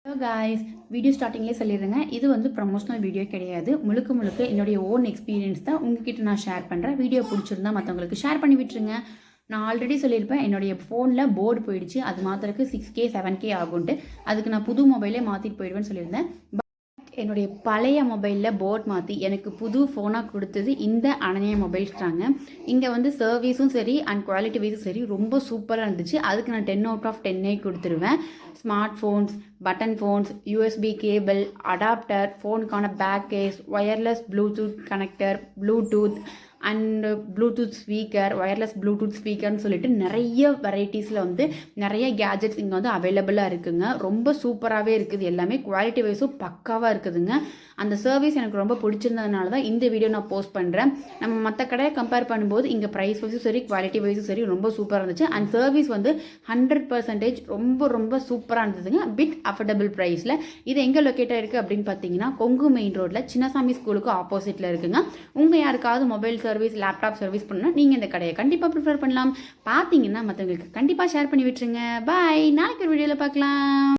Hello guys, video ஸ்டார்டிங்லேயே சொல்லிடுறேங்க. இது வந்து ப்ரமோஷனல் வீடியோ கிடையாது. முழுக்க முழுக்க என்னுடைய ஓன் எக்ஸ்பீரியன்ஸ் தான் உங்ககிட்ட நான் ஷேர் பண்ணுறேன். வீடியோ பிடிச்சிருந்தா மற்றவங்களுக்கு ஷேர் பண்ணி விட்டுருங்க. நான் ஆல்ரெடி சொல்லியிருப்பேன், என்னுடைய ஃபோனில் போர்டு போயிடுச்சு. அது மாத்திரக்கு 6K 7K ஆகும்ட்டு. அதுக்கு நான் புது மொபைலே மாற்றிட்டு போயிடுவேன்னு சொல்லியிருந்தேன். என்னுடைய பழைய மொபைலில் போர்ட் மாற்றி எனக்கு புது ஃபோனாக கொடுத்தது இந்த அனன்யா மொபைல்ஸ் தாங்க. இங்கே வந்து சர்வீஸும் சரி அண்ட் குவாலிட்டி வைஸும் சரி ரொம்ப சூப்பராக இருந்துச்சு. அதுக்கு நான் 10 அவுட் ஆஃப் 10 கொடுத்துருவேன். Smart phones, button phones, USB cable, adapter, ஃபோனுக்கான back case, wireless bluetooth connector, bluetooth and bluetooth speaker, wireless bluetooth ஸ்பீக்கர்னு சொல்லிட்டு நிறைய வெரைட்டிஸில் வந்து நிறைய கேஜெட்ஸ் இங்கே வந்து அவைலபிளாக இருக்குதுங்க. ரொம்ப சூப்பராகவே இருக்குது. எல்லாமே குவாலிட்டி வைஸும் பக்காவாக இருக்குதுங்க. அந்த சர்வீஸ் எனக்கு ரொம்ப பிடிச்சிருந்ததுனால தான் இந்த வீடியோ நான் போஸ்ட் பண்ணுறேன். நம்ம மற்ற கடையை கம்பேர் பண்ணும்போது இங்கே ப்ரைஸ் வைஸும் சரி குவாலிட்டி வைஸும் சரி ரொம்ப சூப்பராக இருந்துச்சு. அண்ட் சர்வீஸ் வந்து 100% ரொம்ப ரொம்ப சூப்பராக இருந்ததுங்க. பிட் அஃபோர்டபுள் ப்ரைஸில். இது எங்கே லொக்கேட்டாக இருக்குது அப்படின்னு பார்த்தீங்கன்னா, கொங்கு மெயின் ரோட்டில் சின்னசாமி ஸ்கூலுக்கு ஆப்போசிட்டில் இருக்குங்க. உங்கள் யாருக்காவது மொபைல் சர்வீஸ், லேப்டாப் சர்வீஸ் பண்ணால் நீங்கள் இந்த கடையை கண்டிப்பாக ப்ரிஃபர் பண்ணலாம். பார்த்தீங்கன்னா மற்றவங்களுக்கு கண்டிப்பாக ஷேர் பண்ணி விட்டுருங்க. பாய், நாளைக்கு ஒரு வீடியோவில் பார்க்கலாம்.